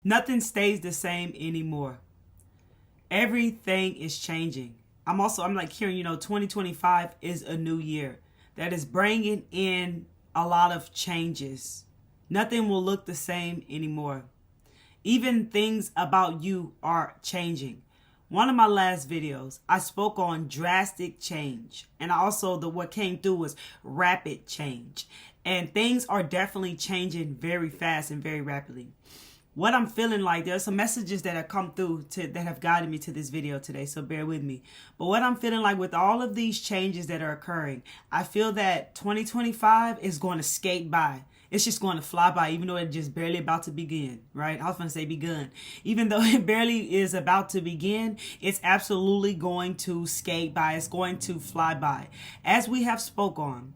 Nothing stays the same anymore. Everything is changing. I'm like hearing, 2025 is a new year that is bringing in a lot of changes. Nothing will look the same anymore. Even things about you are changing. One of my last videos, I spoke on drastic change. And what came through was rapid change. And things are definitely changing very fast and very rapidly. What I'm feeling like, there's some messages that have come through that have guided me to this video today, so bear with me. But what I'm feeling like with all of these changes that are occurring, I feel that 2025 is going to skate by. It's just going to fly by, even though it's just barely about to begin, right? I was going to say begun. Even though it barely is about to begin, it's absolutely going to skate by. It's going to fly by. As we have spoke on,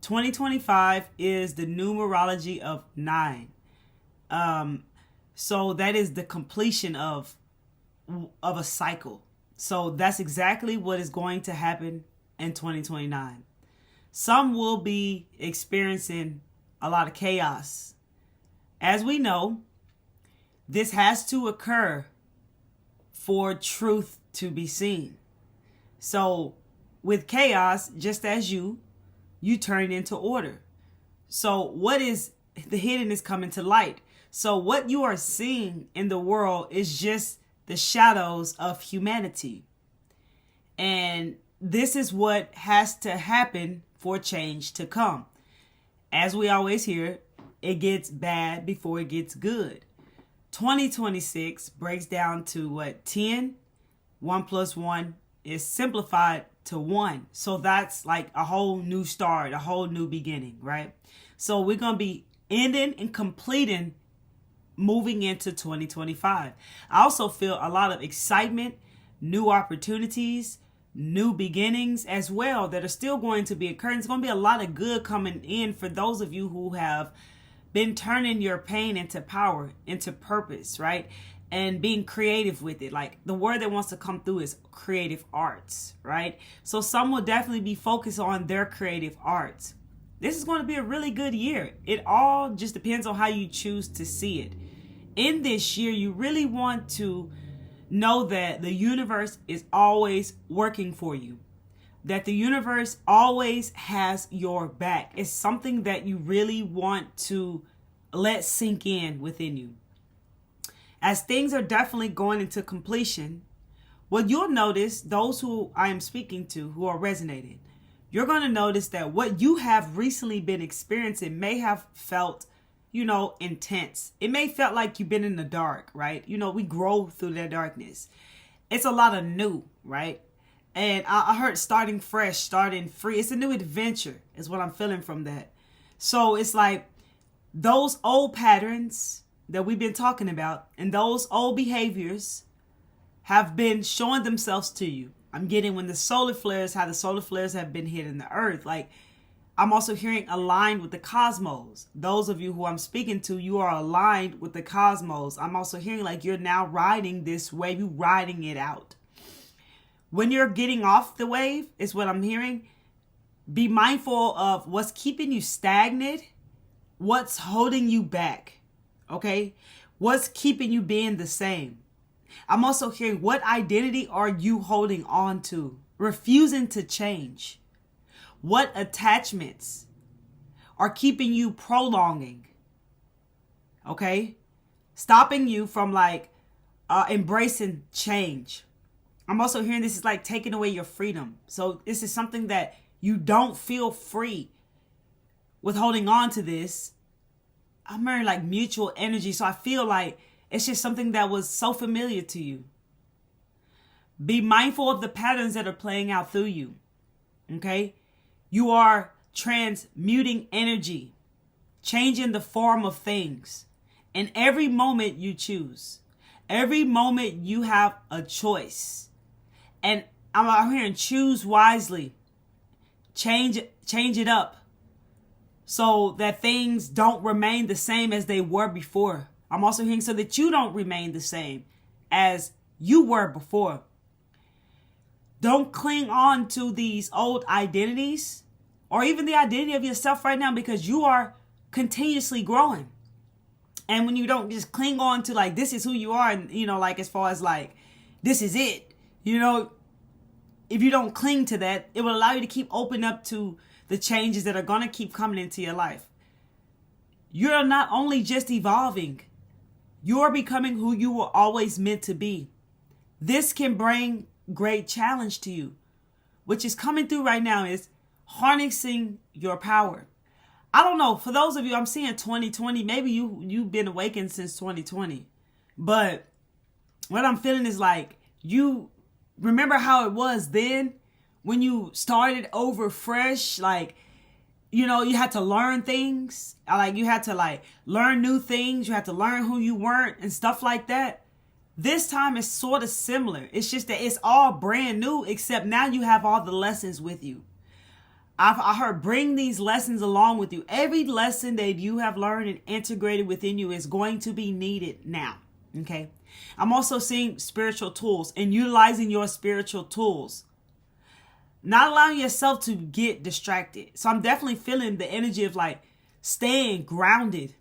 2025 is the numerology of 9. So that is the completion of a cycle. So that's exactly what is going to happen in 2029. Some will be experiencing a lot of chaos. As we know, this has to occur for truth to be seen. So with chaos, just as you turn it into order. So what is the hidden is coming to light. So what you are seeing in the world is just the shadows of humanity. And this is what has to happen for change to come. As we always hear, it gets bad before it gets good. 2026 breaks down to what? 10? 1 plus 1 is simplified to 1. So that's like a whole new start, a whole new beginning, right? So we're going to be ending and completing moving into 2025. I also feel a lot of excitement, new opportunities, new beginnings as well that are still going to be occurring. It's going to be a lot of good coming in for those of you who have been turning your pain into power, into purpose, right? And being creative with it. Like the word that wants to come through is creative arts, right? So some will definitely be focused on their creative arts. This is going to be a really good year. It all just depends on how you choose to see it. In this year, you really want to know that the universe is always working for you. That the universe always has your back. It's something that you really want to let sink in within you. As things are definitely going into completion, what you'll notice, those who I am speaking to who are resonating, you're going to notice that what you have recently been experiencing may have felt, intense. It may felt like you've been in the dark, right? We grow through that darkness. It's a lot of new, right? And I heard starting fresh, starting free. It's a new adventure is what I'm feeling from that. So it's like those old patterns that we've been talking about and those old behaviors have been showing themselves to you. I'm getting when the solar flares, how the solar flares have been hitting the earth. Like I'm also hearing aligned with the cosmos. Those of you who I'm speaking to, you are aligned with the cosmos. I'm also hearing like you're now riding this wave, you riding it out. When you're getting off the wave, is what I'm hearing. Be mindful of what's keeping you stagnant, what's holding you back, okay? What's keeping you being the same. I'm also hearing what identity are you holding on to, refusing to change. What attachments are keeping you prolonging, okay? Stopping you from embracing change. I'm also hearing this is like taking away your freedom. So this is something that you don't feel free with holding on to this. I'm hearing like mutual energy. So I feel like it's just something that was so familiar to you. Be mindful of the patterns that are playing out through you. Okay? You are transmuting energy, changing the form of things. And every moment you choose, every moment you have a choice. And I'm hearing choose wisely. Change it up so that things don't remain the same as they were before. I'm also hearing so that you don't remain the same as you were before. Don't cling on to these old identities or even the identity of yourself right now because you are continuously growing. And when you don't just cling on to like, this is who you are, and, you know, like as far as like, this is it, you know, if you don't cling to that, it will allow you to keep open up to the changes that are going to keep coming into your life. You're not only just evolving, you're becoming who you were always meant to be. This can bring great challenge to you. Which is coming through right now is harnessing your power. I don't know, for those of you, I'm seeing 2020, maybe you've been awakened since 2020. But what I'm feeling is like, you remember how it was then when you started over fresh, like, you know, you had to learn things, like you had to like learn new things. You had to learn who you weren't and stuff like that. This time is sort of similar. It's just that it's all brand new, except now you have all the lessons with you. I heard bring these lessons along with you. Every lesson that you have learned and integrated within you is going to be needed now. Okay. I'm also seeing spiritual tools and utilizing your spiritual tools. Not allowing yourself to get distracted. So I'm definitely feeling the energy of like staying grounded.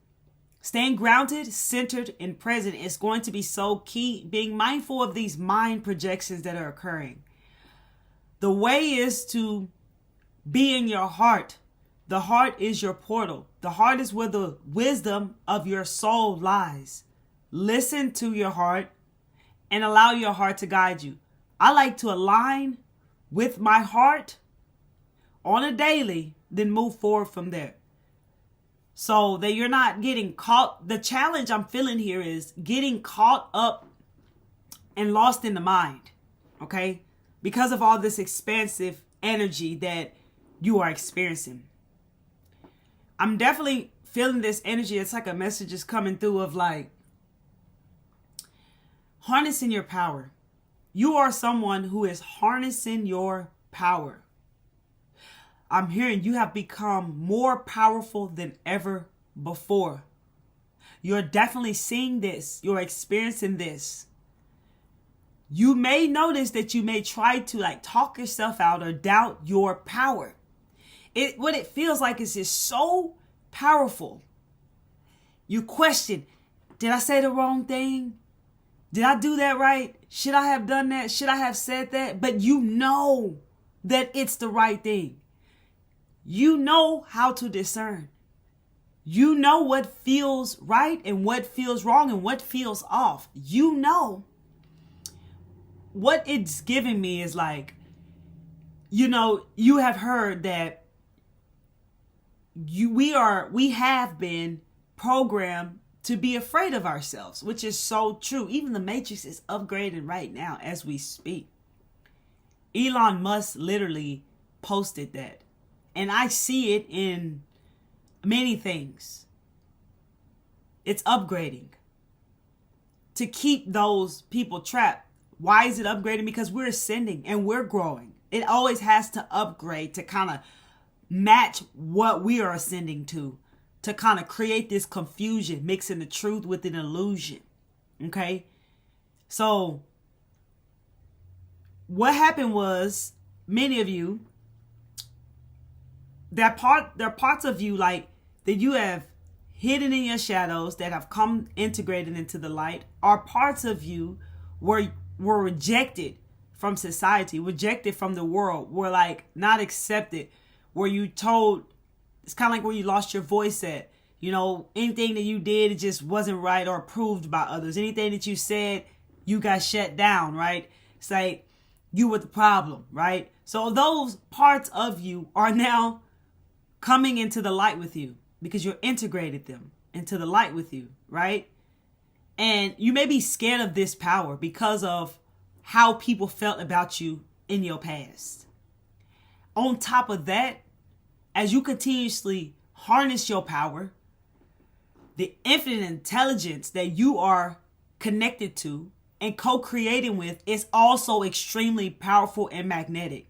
Staying grounded, centered, and present is going to be so key. Being mindful of these mind projections that are occurring. The way is to be in your heart. The heart is your portal. The heart is where the wisdom of your soul lies. Listen to your heart and allow your heart to guide you. I like to align with my heart on a daily, then move forward from there. So that you're not getting caught. The challenge I'm feeling here is getting caught up and lost in the mind. Okay? Because of all this expansive energy that you are experiencing. I'm definitely feeling this energy. It's like a message is coming through of like harnessing your power. You are someone who is harnessing your power. I'm hearing you have become more powerful than ever before. You're definitely seeing this. You're experiencing this. You may notice that you may try to like talk yourself out or doubt your power. What it feels like is just so powerful. You question, did I say the wrong thing? Did I do that right? Should I have done that? Should I have said that? But you know that it's the right thing. You know how to discern. You know what feels right and what feels wrong and what feels off. You know. What it's giving me is like, you know, you have heard that we have been programmed to be afraid of ourselves, which is so true. Even the Matrix is upgrading right now as we speak. Elon Musk literally posted that. And I see it in many things. It's upgrading to keep those people trapped. Why is it upgrading? Because we're ascending and we're growing. It always has to upgrade to kind of match what we are ascending to kind of create this confusion, mixing the truth with an illusion. Okay? So what happened was, many of you, there are parts of you like that you have hidden in your shadows that have come integrated into the light, are parts of you were rejected from society, rejected from the world, were like not accepted, were you told, it's kind of like where you lost your voice at. You know, anything that you did, it just wasn't right or approved by others. Anything that you said, you got shut down, right? It's like you were the problem, right? So those parts of you are now coming into the light with you because you're integrated them into the light with you, right? And you may be scared of this power because of how people felt about you in your past. On top of that, as you continuously harness your power, the infinite intelligence that you are connected to and co-creating with is also extremely powerful and magnetic.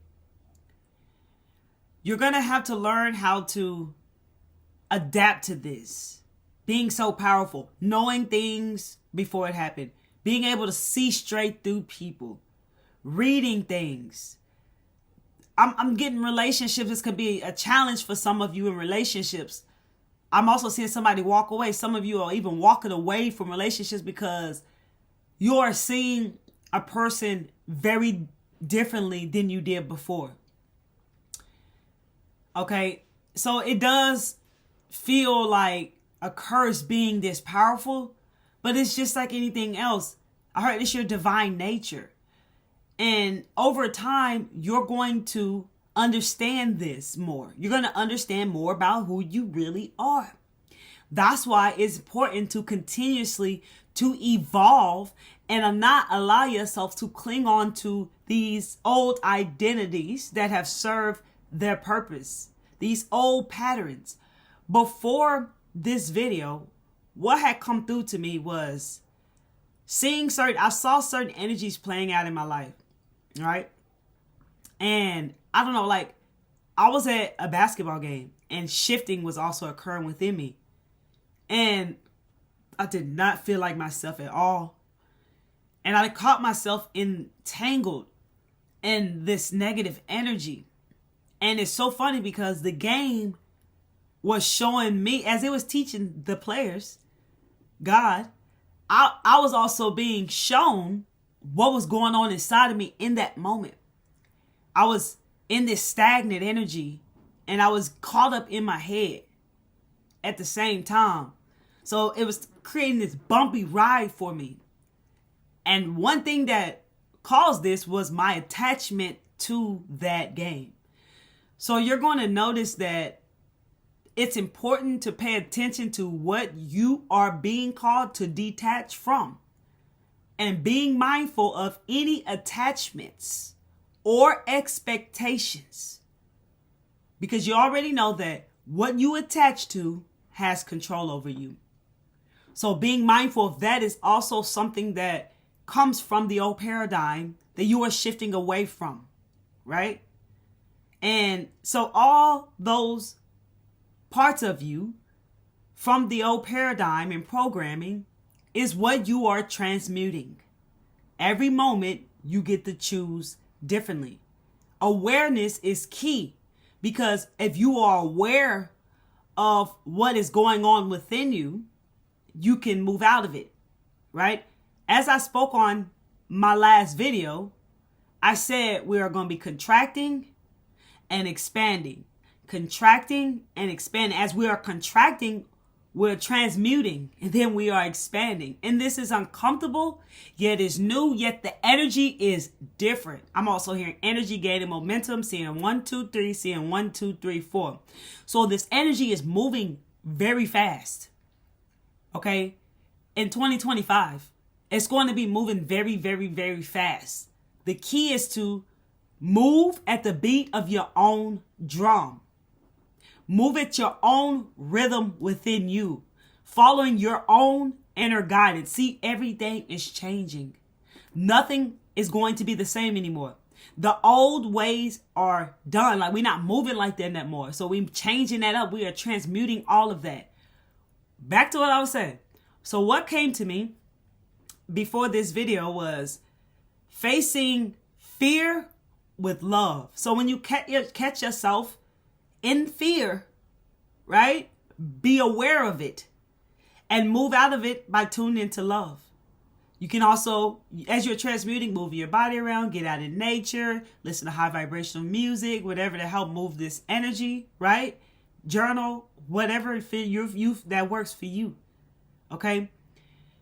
You're going to have to learn how to adapt to this. Being so powerful, knowing things before it happened, being able to see straight through people, reading things. I'm getting relationships. This could be a challenge for some of you in relationships. I'm also seeing somebody walk away. Some of you are even walking away from relationships because you are seeing a person very differently than you did before. Okay, so it does feel like a curse being this powerful, but it's just like anything else. I heard it's your divine nature. And over time, you're going to understand this more. You're going to understand more about who you really are. That's why it's important to continuously to evolve and not allow yourself to cling on to these old identities that have served their purpose, these old patterns. Before this video, what had come through to me was I saw certain energies playing out in my life, right? And I don't know, like I was at a basketball game and shifting was also occurring within me. And I did not feel like myself at all. And I caught myself entangled in this negative energy. And it's so funny because the game was showing me, as it was teaching the players, God, I was also being shown what was going on inside of me in that moment. I was in this stagnant energy and I was caught up in my head at the same time. So it was creating this bumpy ride for me. And one thing that caused this was my attachment to that game. So you're going to notice that it's important to pay attention to what you are being called to detach from and being mindful of any attachments or expectations, because you already know that what you attach to has control over you. So being mindful of that is also something that comes from the old paradigm that you are shifting away from, right? And so all those parts of you from the old paradigm and programming is what you are transmuting. Every moment you get to choose differently. Awareness is key, because if you are aware of what is going on within you, you can move out of it, right? As I spoke on my last video, I said we are going to be contracting and expanding. Contracting and expanding. As we are contracting, we're transmuting, and then we are expanding. And this is uncomfortable, yet it's new, yet the energy is different. I'm also hearing energy gaining momentum, seeing 1, 2, 3, seeing 1, 2, 3, 4. So this energy is moving very fast. Okay? In 2025, it's going to be moving very, very, very fast. The key is to move at the beat of your own drum. Move at your own rhythm within you, following your own inner guidance. See, everything is changing. Nothing is going to be the same anymore. The old ways are done. Like, we're not moving like that anymore. So we're changing that up. We are transmuting all of that. Back to what I was saying. So what came to me before this video was facing fear with love. So when you catch yourself in fear, right? Be aware of it and move out of it by tuning into love. You can also, as you're transmuting, move your body around, get out in nature, listen to high vibrational music, whatever to help move this energy, right? Journal, whatever that works for you. Okay?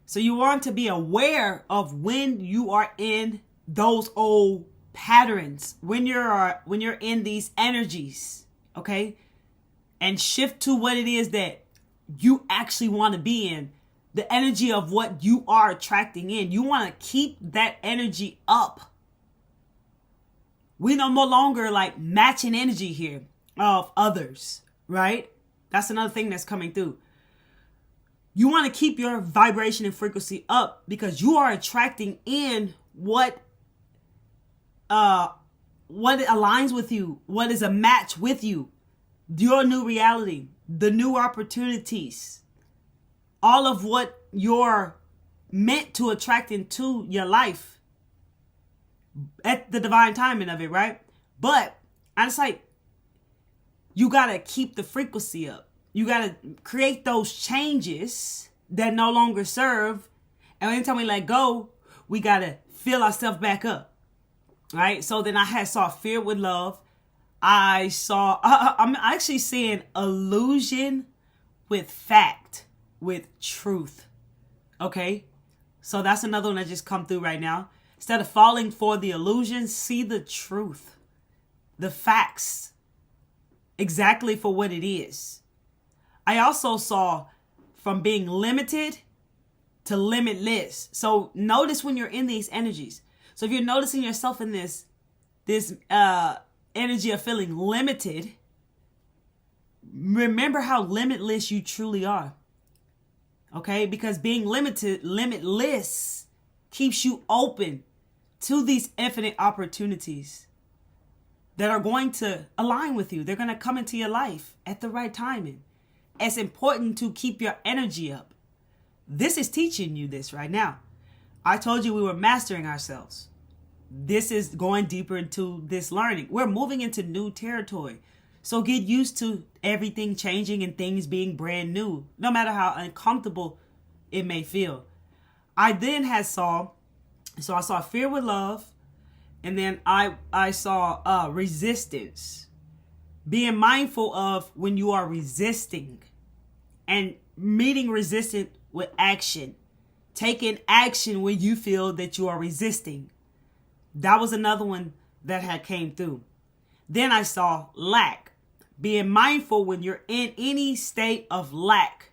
So you want to be aware of when you are in those old patterns, when you're in these energies. Okay? And shift to what it is that you actually want to be in. The energy of what you are attracting in. You want to keep that energy up. We no longer like matching energy here of others, right? That's another thing that's coming through. You want to keep your vibration and frequency up because you are attracting in what aligns with you, what is a match with you. Your new reality, the new opportunities, all of what you're meant to attract into your life at the divine timing of it, right? But I just like, you got to keep the frequency up. You got to create those changes that no longer serve. And anytime we let go, we got to fill ourselves back up. Right? So then I saw fear with love. I'm actually seeing illusion with fact, with truth. Okay? So that's another one that just come through right now. Instead of falling for the illusion, see the truth. The facts. Exactly for what it is. I also saw from being limited to limitless. So notice when you're in these energies. So if you're noticing yourself in this energy of feeling limited, remember how limitless you truly are. Okay? Because being limitless keeps you open to these infinite opportunities that are going to align with you. They're going to come into your life at the right timing. It's important to keep your energy up. This is teaching you this right now. I told you we were mastering ourselves. This is going deeper into this learning. We're moving into new territory. So get used to everything changing and things being brand new, no matter how uncomfortable it may feel. I then I saw fear with love, and then I saw resistance. Being mindful of when you are resisting and meeting resistance with action. Taking action when you feel that you are resisting. That was another one that had came through. Then I saw lack. Being mindful when you're in any state of lack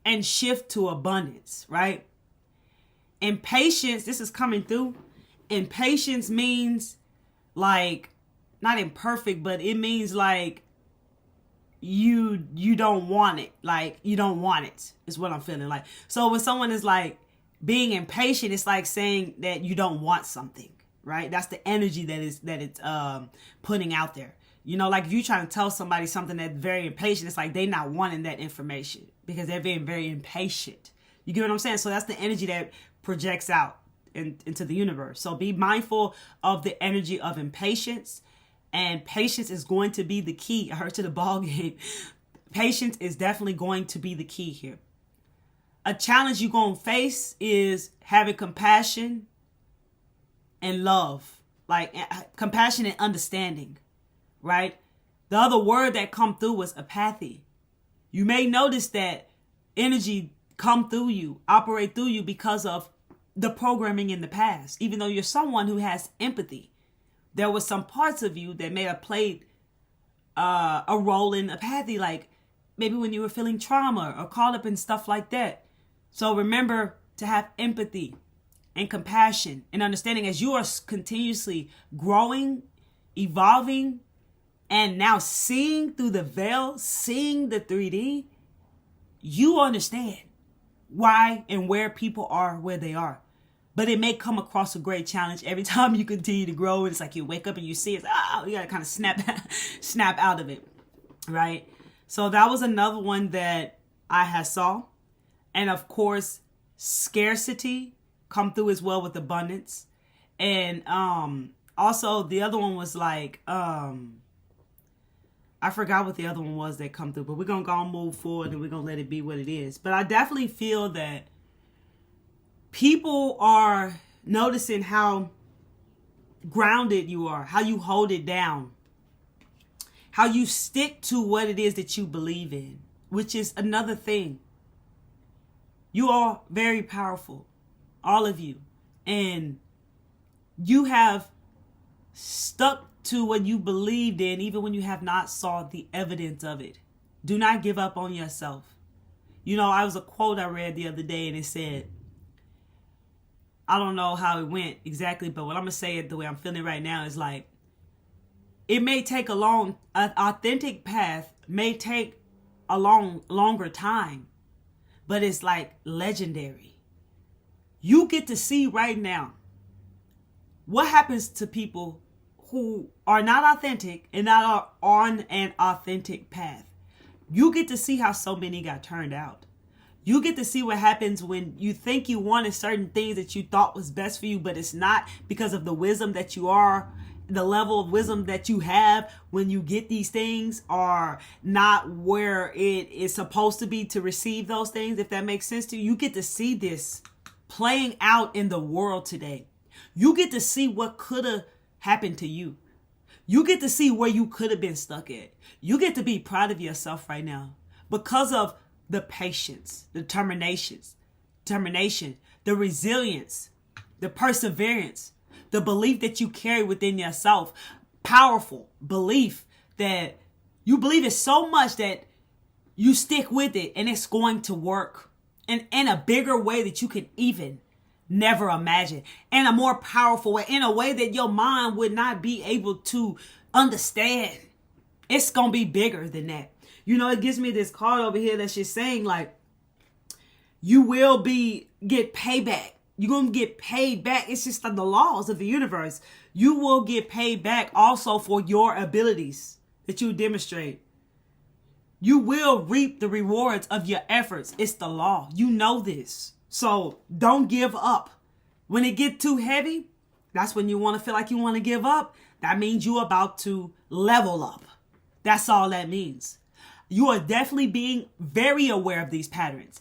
and shift to abundance, right? Impatience, this is coming through. Impatience means like, not imperfect, but it means like you don't want it. Like you don't want it is what I'm feeling like. So when someone is like being impatient, it's like saying that you don't want something, right? That's the energy that it's putting out there. You know, like if you're trying to tell somebody something that's very impatient, it's like they not wanting that information because they're being very impatient. You get what I'm saying? So that's the energy that projects out into the universe. So be mindful of the energy of impatience, and patience is going to be the key. I heard to the ball game. Patience is definitely going to be the key here. A challenge you're going to face is having compassion and love, like compassion and understanding, right? The other word that come through was apathy. You may notice that energy come through you, operate through you because of the programming in the past. Even though you're someone who has empathy, there was some parts of you that may have played a role in apathy, like maybe when you were feeling trauma or caught up in stuff like that. So remember to have empathy and compassion and understanding as you are continuously growing, evolving, and now seeing through the veil, seeing the 3D, you understand why and where people are where they are. But it may come across a great challenge every time you continue to grow. It's like you wake up and you see it. You got to kind of snap out of it, right? So that was another one that I had saw. And of course, scarcity come through as well with abundance. And also the other one was like, I forgot what the other one was that come through. But we're going to go and move forward and we're going to let it be what it is. But I definitely feel that people are noticing how grounded you are, how you hold it down, how you stick to what it is that you believe in, which is another thing. You are very powerful, all of you. And you have stuck to what you believed in, even when you have not saw the evidence of it. Do not give up on yourself. You know, I was a quote I read the other day and it said, I don't know how it went exactly, but what I'm going to say it the way I'm feeling right now is like, it may take an authentic path may take a longer time, but it's like legendary. You get to see right now what happens to people who are not authentic and not on an authentic path. You get to see how so many got turned out. You get to see what happens when you think you wanted certain things that you thought was best for you, but it's not because of the wisdom that you are the level of wisdom that you have when you get these things are not where it is supposed to be to receive those things, if that makes sense to you. You get to see this playing out in the world today. You get to see what could have happened to you. You get to see where you could have been stuck at. You get to be proud of yourself right now because of the patience, the determination, the resilience, the perseverance, the belief that you carry within yourself. Powerful belief that you believe it so much that you stick with it and it's going to work in a bigger way that you can even never imagine, in a more powerful way, in a way that your mind would not be able to understand. It's going to be bigger than that. You know, it gives me this card over here that's just saying like, you will get payback. You're going to get paid back. It's just like the laws of the universe. You will get paid back also for your abilities that you demonstrate. You will reap the rewards of your efforts. It's the law. You know this. So don't give up. When it gets too heavy, that's when you want to feel like you want to give up. That means you're about to level up. That's all that means. You are definitely being very aware of these patterns.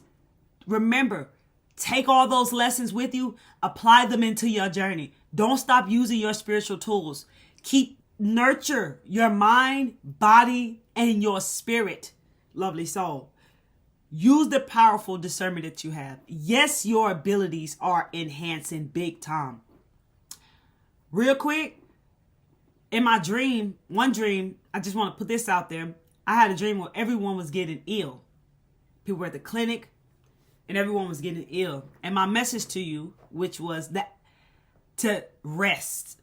Remember, take all those lessons with you, apply them into your journey. Don't stop using your spiritual tools. Nurture your mind, body, and your spirit, lovely soul. Use the powerful discernment that you have. Yes, your abilities are enhancing big time. Real quick, in my dream, one dream, I just want to put this out there. I had a dream where everyone was getting ill. People were at the clinic and everyone was getting ill. And my message to you, which was that to rest.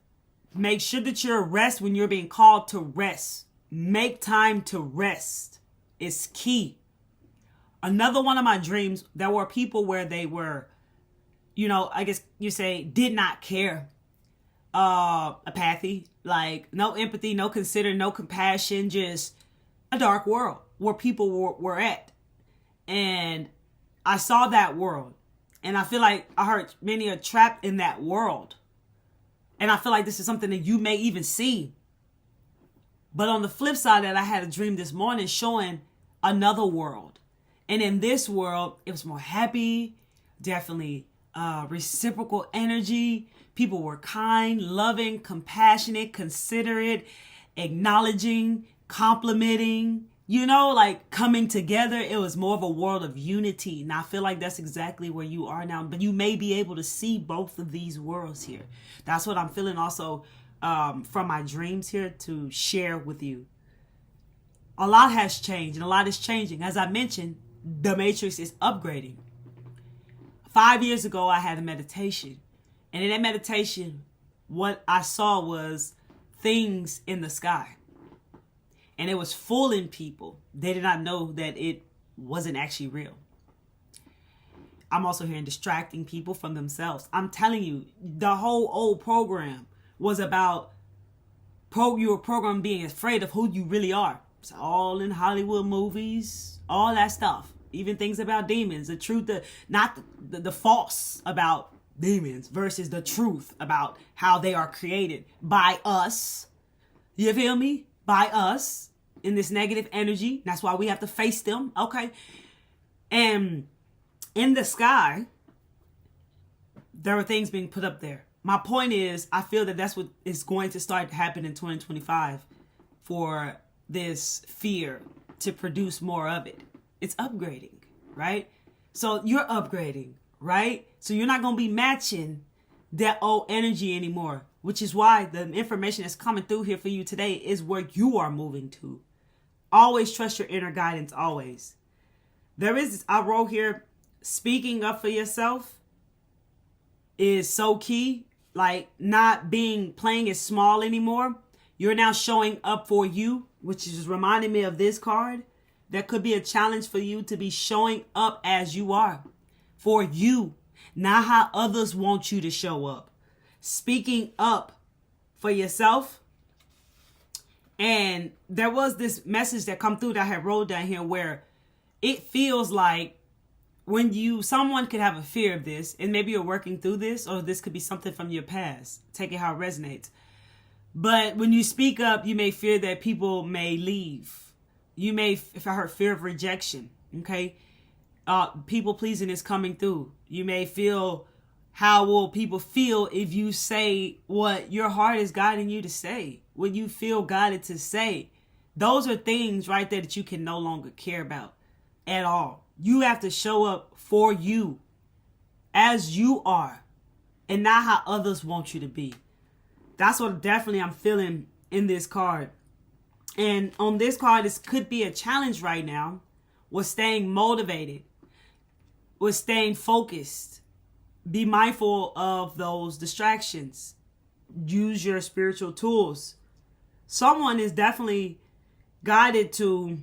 Make sure that you're rest when you're being called to rest. Make time to rest. It's key. Another one of my dreams, there were people where they were, I guess you say, did not care. Apathy, like no empathy, no consider, no compassion, just a dark world where people were at. And I saw that world. And I feel like I heard many are trapped in that world. And I feel like this is something that you may even see. But on the flip side, that I had a dream this morning showing another world. And in this world, it was more happy, definitely reciprocal energy. People were kind, loving, compassionate, considerate, acknowledging, complimenting, like coming together. It was more of a world of unity. And I feel like that's exactly where you are now. But you may be able to see both of these worlds here. That's what I'm feeling also from my dreams here to share with you. A lot has changed and a lot is changing. As I mentioned, the matrix is upgrading. 5 years ago, I had a meditation. And in that meditation, what I saw was things in the sky. And it was fooling people. They did not know that it wasn't actually real. I'm also hearing distracting people from themselves. I'm telling you, the whole old program was about your program being afraid of who you really are. It's all in Hollywood movies, all that stuff. Even things about demons, the truth, not the false about demons versus the truth about how they are created by us. You feel me? By us in this negative energy. That's why we have to face them. Okay. And in the sky, there are things being put up there. My point is, I feel that that's what is going to start to happen in 2025 for this fear to produce more of it. It's upgrading, right? So you're upgrading, right? So you're not going to be matching that old energy anymore, which is why the information that's coming through here for you today is where you are moving to. Always trust your inner guidance, always. There is this, I wrote here, speaking up for yourself is so key. Like not playing it small anymore. You're now showing up for you, which is reminding me of this card. That could be a challenge for you to be showing up as you are. For you. Not how others want you to show up. Speaking up for yourself. And there was this message that come through that I had wrote down here where it feels like when someone could have a fear of this, and maybe you're working through this, or this could be something from your past. Take it how it resonates. But when you speak up, you may fear that people may leave. You may, if I heard fear of rejection, okay? People pleasing is coming through. You may feel, how will people feel if you say what your heart is guiding you to say? What you feel guided to say? Those are things right there that you can no longer care about at all. You have to show up for you as you are and not how others want you to be. That's what definitely I'm feeling in this card. And on this card, this could be a challenge right now with staying motivated, with staying focused. Be mindful of those distractions. Use your spiritual tools. Someone is definitely guided to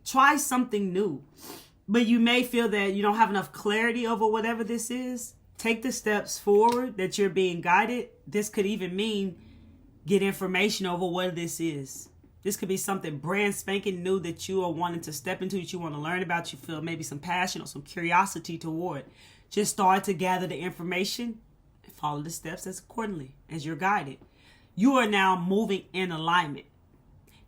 try something new, but you may feel that you don't have enough clarity over whatever this is. Take the steps forward that you're being guided. This could even mean get information over what this is. This could be something brand spanking new that you are wanting to step into, that you want to learn about. You feel maybe some passion or some curiosity toward. Just start to gather the information and follow the steps as accordingly as you're guided. You are now moving in alignment.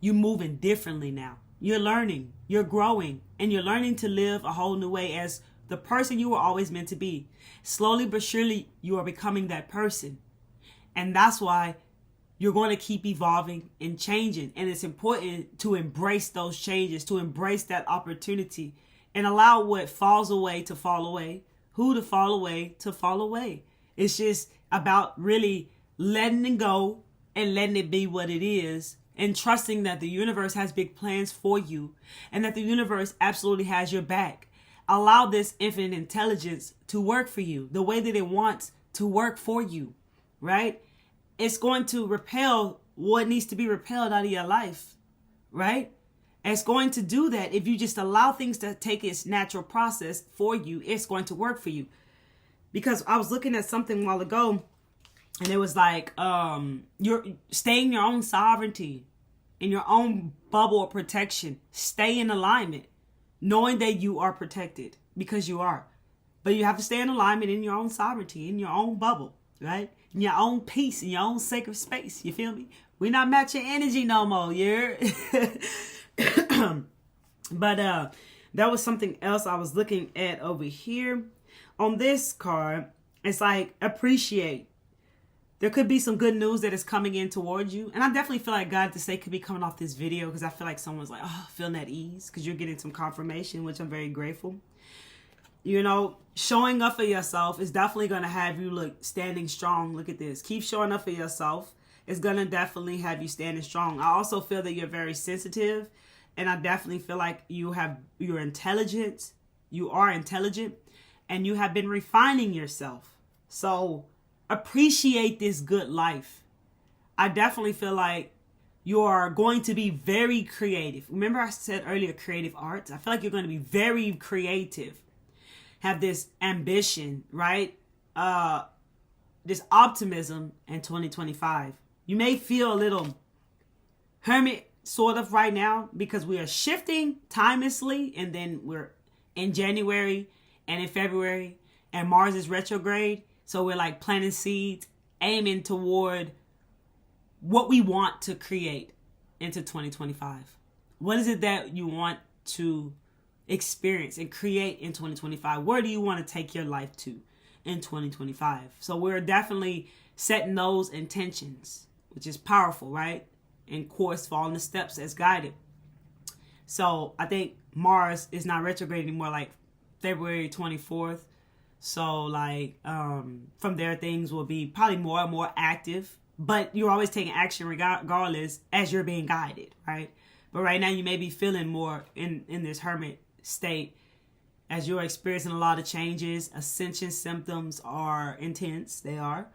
You're moving differently now. You're learning, you're growing, and you're learning to live a whole new way as the person you were always meant to be. Slowly but surely, you are becoming that person. And that's why you're going to keep evolving and changing. And it's important to embrace those changes, to embrace that opportunity, and allow what falls away to fall away, who to fall away to fall away. It's just about really letting it go and letting it be what it is, and trusting that the universe has big plans for you and that the universe absolutely has your back. Allow this infinite intelligence to work for you the way that it wants to work for you, right? It's going to repel what needs to be repelled out of your life, right? And it's going to do that if you just allow things to take its natural process for you. It's going to work for you. Because I was looking at something a while ago, and it was like, you're staying in your own sovereignty, in your own bubble of protection. Stay in alignment, knowing that you are protected, because you are. But you have to stay in alignment in your own sovereignty, in your own bubble, right? In your own peace, in your own sacred space. You feel me? We're not matching energy no more, yeah? But that was something else I was looking at over here. On this card, it's like, appreciate. There could be some good news that is coming in towards you. And I definitely feel like God to say could be coming off this video, because I feel like someone's like, oh, feeling at ease, because you're getting some confirmation, which I'm very grateful. You know, showing up for yourself is definitely going to have you look standing strong. Look at this. Keep showing up for yourself. It's going to definitely have you standing strong. I also feel that you're very sensitive. And I definitely feel like you're intelligent. You are intelligent. And you have been refining yourself. So appreciate this good life. I definitely feel like you are going to be very creative. Remember I said earlier, creative arts? I feel like you're going to be very creative. Have this ambition, right? This optimism in 2025. You may feel a little hermit sort of right now, because we are shifting timelessly, and then we're in January and in February, and Mars is retrograde. So we're like planting seeds, aiming toward what we want to create into 2025. What is it that you want to experience and create in 2025? Where do you want to take your life to in 2025? So we're definitely setting those intentions, which is powerful, right? And course, following the steps as guided. So I think Mars is not retrograde anymore, like February 24th. So like from there, things will be probably more and more active, but you're always taking action regardless as you're being guided, right? But right now you may be feeling more in this hermit state as you're experiencing a lot of changes. Ascension symptoms are intense. They are.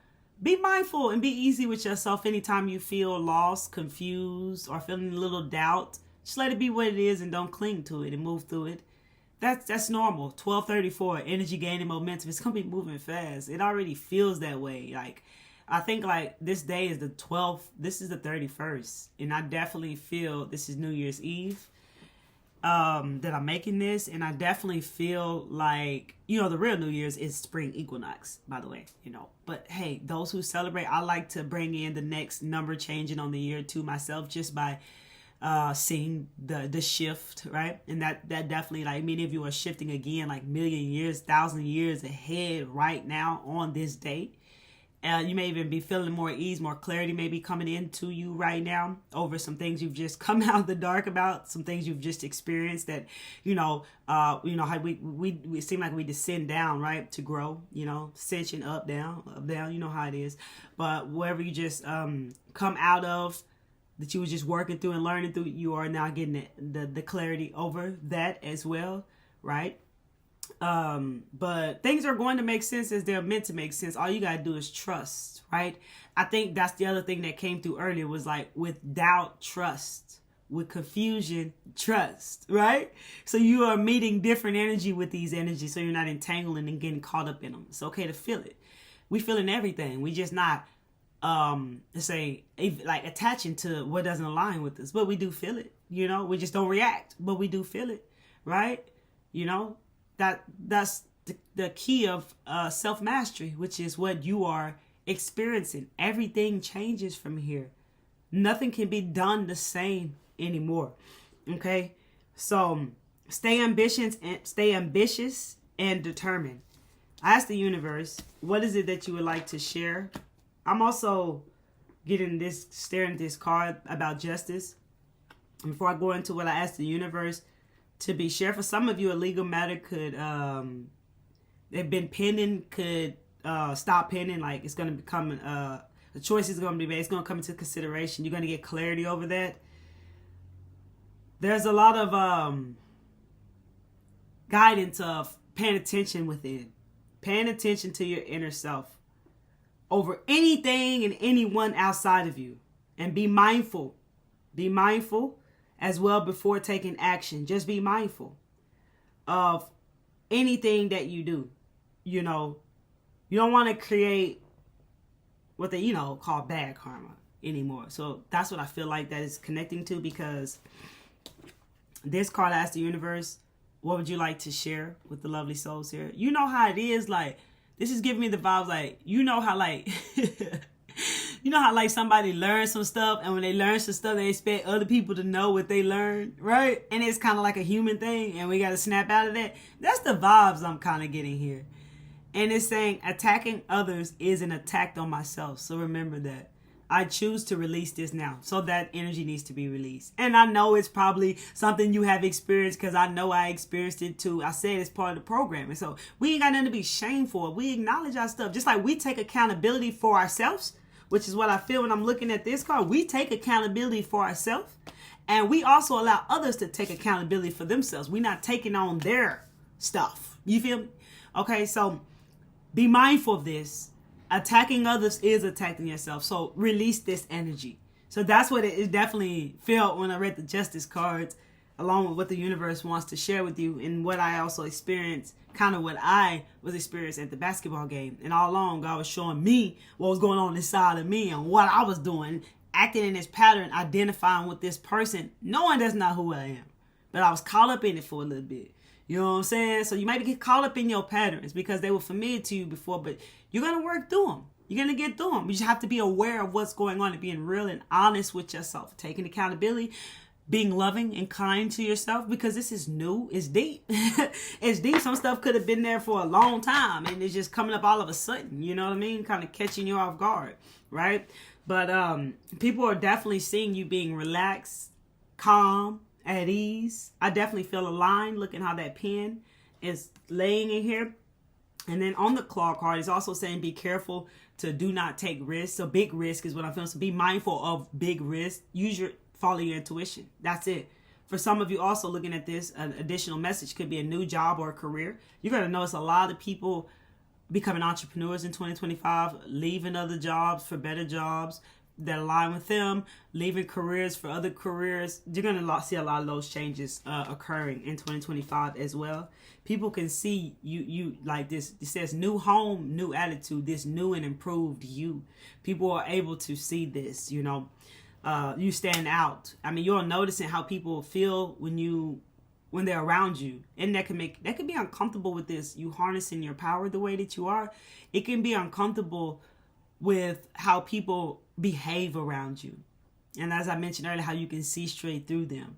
Be mindful and be easy with yourself anytime you feel lost, confused, or feeling a little doubt. Just let it be what it is and don't cling to it and move through it. That's normal. 1234, energy gaining momentum. It's going to be moving fast. It already feels that way. Like, I think like this day is the 12th. This is the 31st. And I definitely feel this is New Year's Eve. that I'm making this, and I definitely feel like, the real New Year's is spring equinox, by the way, but hey, those who celebrate, I like to bring in the next number changing on the year to myself, just by seeing the shift, right? And that definitely, like, many of you are shifting again, like million years, 1,000 years ahead right now on this date. You may even be feeling more ease, more clarity may be coming into you right now over some things you've just come out of the dark about, some things you've just experienced that, how we seem like we descend down, right, to grow, ascension, up, down, you know how it is. But wherever you just come out of, that you were just working through and learning through, you are now getting the clarity over that as well, right? But things are going to make sense as they're meant to make sense. All you got to do is trust, right? I think that's the other thing that came through earlier was like, with doubt, trust. With confusion, trust, right? So you are meeting different energy with these energies, so you're not entangling and getting caught up in them. It's okay to feel it. We feeling everything. We just not, let's say, like attaching to what doesn't align with us. But we do feel it, We just don't react, but we do feel it, right? That's the key of self-mastery, which is what you are experiencing. Everything changes from here. Nothing can be done the same anymore. Okay? So stay ambitious and determined. I asked the universe, what is it that you would like to share? I'm also staring at this card about justice. And before I go into what I asked the universe to be shared, for some of you, a legal matter could they've been pending, could stop pending. Like, it's going to become the choice is going to be made. It's going to come into consideration. You're going to get clarity over that. There's a lot of guidance of paying attention within, paying attention to your inner self over anything and anyone outside of you, and be mindful. Be mindful as well before taking action. Just be mindful of anything that you do. You don't want to create what they, call bad karma anymore. So that's what I feel like that is connecting to, because this card asked the universe, what would you like to share with the lovely souls here? You know how it is. Like, this is giving me the vibes, like, how like, like somebody learns some stuff, and when they learn some stuff, they expect other people to know what they learned, right? And it's kind of like a human thing, and we got to snap out of that. That's the vibes I'm kind of getting here. And it's saying attacking others is an attack on myself. So remember that. I choose to release this now. So that energy needs to be released. And I know it's probably something you have experienced, because I know I experienced it too. I said it's part of the program. And so we ain't got nothing to be shamed for. We acknowledge our stuff. Just like we take accountability for ourselves, which is what I feel when I'm looking at this card. We take accountability for ourselves. And we also allow others to take accountability for themselves. We're not taking on their stuff. You feel me? Okay, so be mindful of this. Attacking others is attacking yourself. So release this energy. So that's what it definitely felt when I read the justice cards, along with what the universe wants to share with you, and what I also experienced, kind of what I was experiencing at the basketball game. And all along, God was showing me what was going on inside of me and what I was doing, acting in this pattern, identifying with this person, knowing that's not who I am. But I was caught up in it for a little bit. You know what I'm saying? So you might get caught up in your patterns because they were familiar to you before, but you're going to work through them. You're going to get through them. You just have to be aware of what's going on and being real and honest with yourself. Taking accountability, being loving and kind to yourself, because this is new. It's deep. It's deep. Some stuff could have been there for a long time, and it's just coming up all of a sudden. You know what I mean? Kind of catching you off guard, right? But people are definitely seeing you being relaxed, calm, at ease. I definitely feel aligned looking how that pen is laying in here. And then on the claw card, it's also saying be careful to do not take risks. So big risk is what I'm feeling. So be mindful of big risk. Follow your intuition. That's it. For some of you also looking at this, an additional message could be a new job or a career. You're going to notice a lot of people becoming entrepreneurs in 2025, leaving other jobs for better jobs that align with them, leaving careers for other careers. You're going to see a lot of those changes occurring in 2025 as well. People can see you like this. It says new home, new attitude, this new and improved you. People are able to see this, you stand out. I mean, you're noticing how people feel when you when they're around you. And that can be uncomfortable with this, you harnessing your power the way that you are. It can be uncomfortable with how people behave around you. And as I mentioned earlier, how you can see straight through them,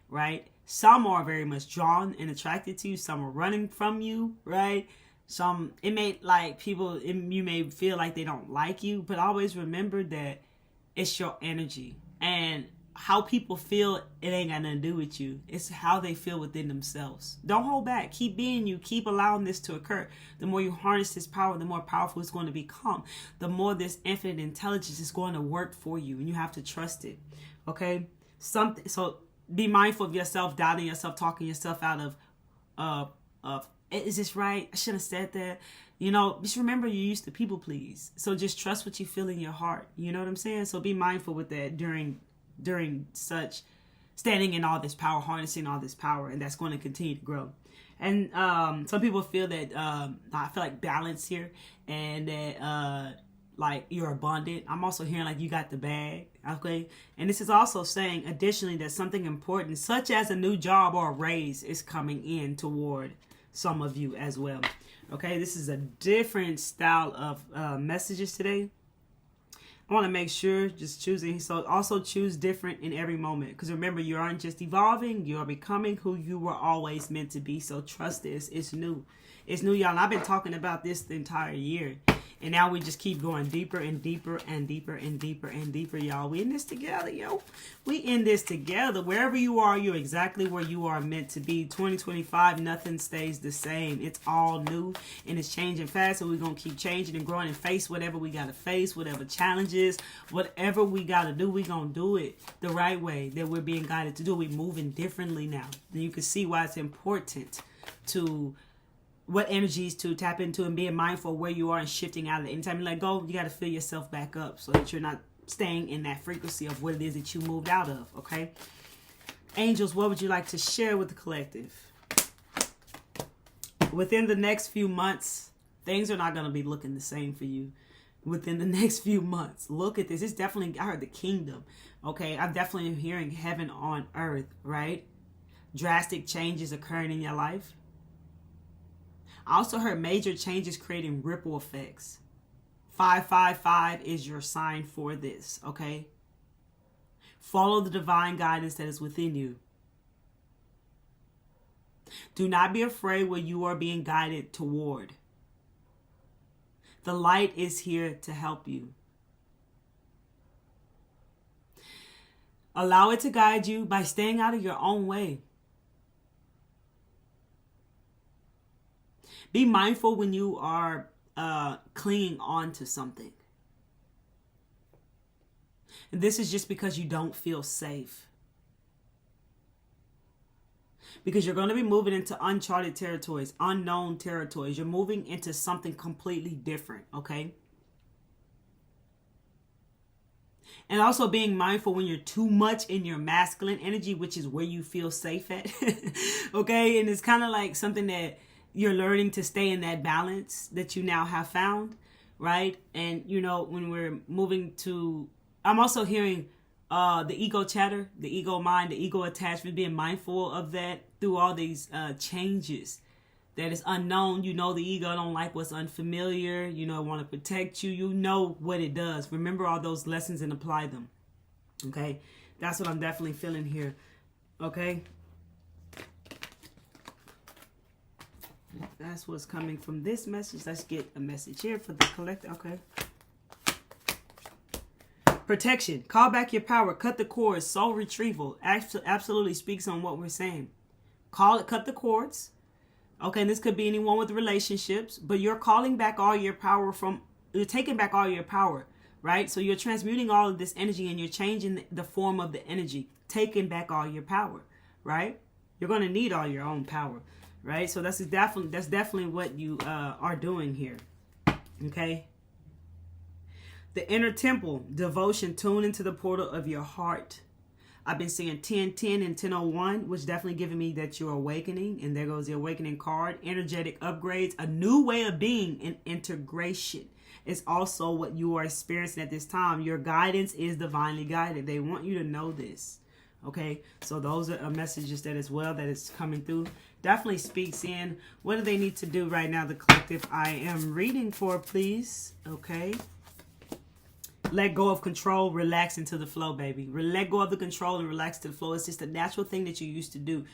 right? Some are very much drawn and attracted to you. Some are running from you, right? Some, you may feel like they don't like you, but always remember that it's your energy. And how people feel, it ain't got nothing to do with you. It's how they feel within themselves. Don't hold back. Keep being you. Keep allowing this to occur. The more you harness this power, the more powerful it's going to become. The more this infinite intelligence is going to work for you, and you have to trust it. Okay? So be mindful of yourself, doubting yourself, talking yourself out of is this right? I shouldn't have said that. Just remember you used to people please. So just trust what you feel in your heart. You know what I'm saying? So be mindful with that during such standing in all this power, harnessing all this power, and that's going to continue to grow. And some people feel that I feel like balance here, and that like you're abundant. I'm also hearing like you got the bag, okay? And this is also saying additionally that something important, such as a new job or a raise, is coming in toward some of you as well. Okay, this is a different style of messages today. I want to make sure just choosing. So also choose different in every moment. Because remember, you aren't just evolving. You are becoming who you were always meant to be. So trust this. It's new. It's new, y'all. And I've been talking about this the entire year. And now we just keep going deeper and deeper and deeper and deeper and deeper, y'all. We in this together, yo. We in this together. Wherever you are, you're exactly where you are meant to be. 2025, nothing stays the same. It's all new and it's changing fast. So we're going to keep changing and growing and face whatever we got to face, whatever challenges, whatever we got to do, we're going to do it the right way that we're being guided to do. We're moving differently now. And you can see why it's important to what energies to tap into and being mindful of where you are and shifting out of it. Anytime you let go, you got to fill yourself back up so that you're not staying in that frequency of what it is that you moved out of, okay? Angels, what would you like to share with the collective? Within the next few months, things are not going to be looking the same for you. Within the next few months, look at this. It's definitely, I heard the kingdom, okay? I'm definitely hearing heaven on earth, right? Drastic changes occurring in your life. I also heard major changes creating ripple effects. 555 is your sign for this, okay? Follow the divine guidance that is within you. Do not be afraid where you are being guided toward. The light is here to help you. Allow it to guide you by staying out of your own way. Be mindful when you are clinging on to something. And this is just because you don't feel safe. Because you're going to be moving into uncharted territories, unknown territories. You're moving into something completely different, okay? And also being mindful when you're too much in your masculine energy, which is where you feel safe at, okay? And it's kind of like something that you're learning to stay in that balance that you now have found, right? And, when we're moving to, I'm also hearing the ego chatter, the ego mind, the ego attachment, being mindful of that through all these changes that is unknown. The ego don't like what's unfamiliar, want to protect you. You know what it does. Remember all those lessons and apply them, okay? That's what I'm definitely feeling here, okay? That's what's coming from this message. Let's get a message here for the collector. Okay. Protection. Call back your power. Cut the cords. Soul retrieval. Absolutely speaks on what we're saying. Cut the cords. Okay, and this could be anyone with relationships, but you're calling back all your power you're taking back all your power, right? So you're transmuting all of this energy and you're changing the form of the energy, taking back all your power, right? You're going to need all your own power. Right, so that's definitely what you are doing here. Okay. The inner temple, devotion, tune into the portal of your heart. I've been seeing 1010 and 1001, which definitely giving me that you're awakening. And there goes the awakening card. Energetic upgrades, a new way of being, and integration is also what you are experiencing at this time. Your guidance is divinely guided. They want you to know this. Okay, so those are messages that as well that is coming through. Definitely speaks in. What do they need to do right now, the collective I am reading for, please? Okay. Let go of control, relax into the flow, baby. Let go of the control and relax to the flow. It's just a natural thing that you used to do.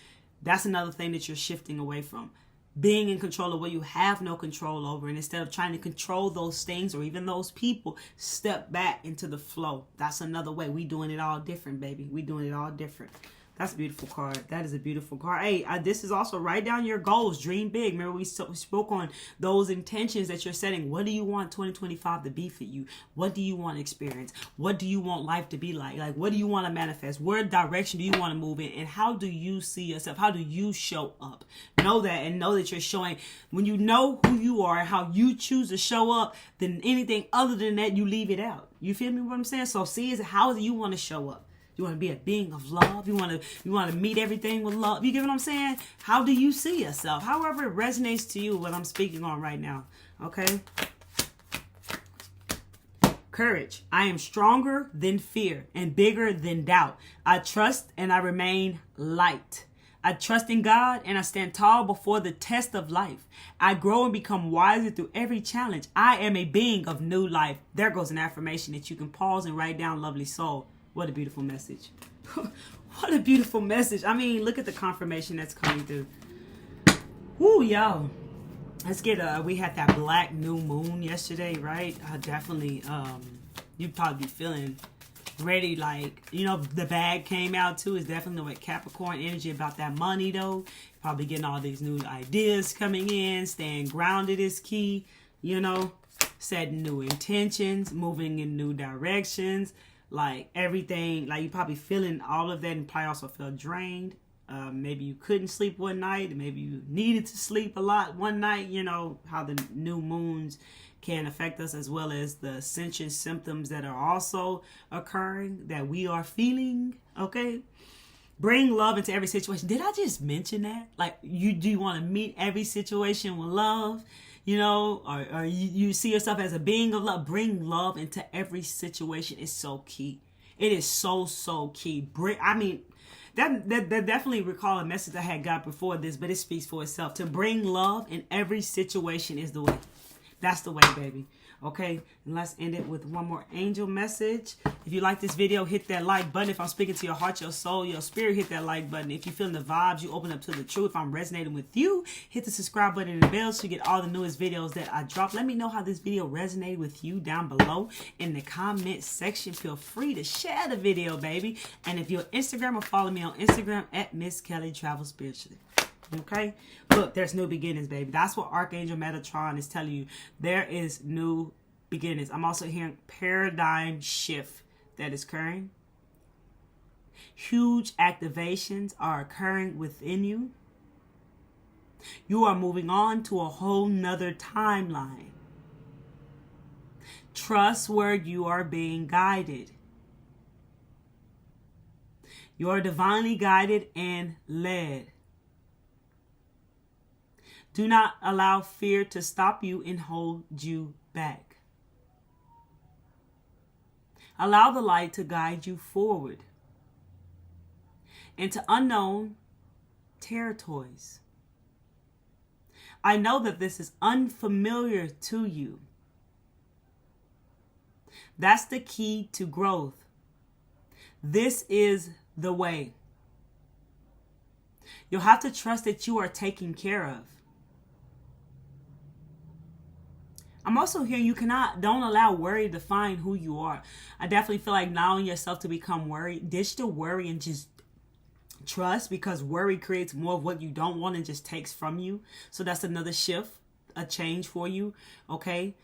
That's another thing that you're shifting away from. Being in control of what you have no control over. And instead of trying to control those things or even those people, step back into the flow. That's another way. We doing it all different, baby. We doing it all different. That's a beautiful card. That is a beautiful card. Hey, this is also write down your goals. Dream big. Remember we spoke on those intentions that you're setting. What do you want 2025 to be for you? What do you want to experience? What do you want life to be like? Like, what do you want to manifest? Where direction do you want to move in? And how do you see yourself? How do you show up? Know that, and know that you're showing. When you know who you are and how you choose to show up, then anything other than that, you leave it out. You feel me what I'm saying? So see, how do you want to show up? You want to be a being of love. You want to meet everything with love. You get what I'm saying? How do you see yourself? However it resonates to you, what I'm speaking on right now. Okay. Courage. I am stronger than fear and bigger than doubt. I trust and I remain light. I trust in God and I stand tall before the test of life. I grow and become wiser through every challenge. I am a being of new life. There goes an affirmation that you can pause and write down, lovely soul. What a beautiful message. What a beautiful message. I mean, look at the confirmation that's coming through. Woo, y'all. Let's get, we had that black new moon yesterday, right? Definitely, you'd probably be feeling ready, like, you know, the bag came out too. It's definitely with Capricorn energy about that money, though. Probably getting all these new ideas coming in. Staying grounded is key, you know. Setting new intentions, moving in new directions. Like everything, like you probably feeling all of that and probably also feel drained. Maybe you couldn't sleep one night. Maybe you needed to sleep a lot one night. You know how the new moons can affect us, as well as the ascension symptoms that are also occurring that we are feeling. Okay. Bring love into every situation. Did I just mention that? Like, do you want to meet every situation with love? You know, or you see yourself as a being of love. Bring love into every situation. It's so key. It is so key. That definitely recall a message I had got before this, but it speaks for itself. To bring love in every situation is the way. That's the way, baby. Okay, and let's end it with one more angel message. If you like this video, hit that like button. If I'm speaking to your heart, your soul, your spirit, hit that like button. If you're feeling the vibes, you open up to the truth. If I'm resonating with you, hit the subscribe button and the bell so you get all the newest videos that I drop. Let me know how this video resonated with you down below in the comment section. Feel free to share the video, baby. And if you're on Instagram, or follow me on Instagram at Miss Kelly Travel Spiritually. Okay, look, there's new beginnings, baby. That's what Archangel Metatron is telling you. There is new beginnings. I'm also hearing paradigm shift that is occurring. Huge activations are occurring within you. You are moving on to a whole nother timeline. Trust where you are being guided. You are divinely guided and led. Do not allow fear to stop you and hold you back. Allow the light to guide you forward into unknown territories. I know that this is unfamiliar to you. That's the key to growth. This is the way. You'll have to trust that you are taken care of. I'm also hearing don't allow worry to define who you are. I definitely feel like allowing yourself to become worried. Ditch the worry and just trust, because worry creates more of what you don't want and just takes from you. So that's another shift, a change for you. Okay.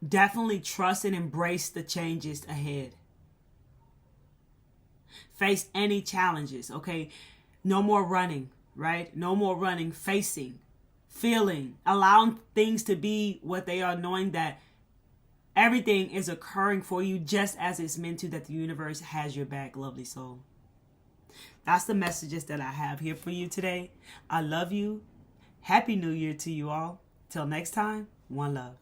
Definitely trust and embrace the changes ahead. Face any challenges. Okay. No more running, right? No more running, facing. Feeling, allowing things to be what they are, knowing that everything is occurring for you just as it's meant to, that the universe has your back, lovely soul. That's the messages that I have here for you today. I love you. Happy New Year to you all. Till next time, one love.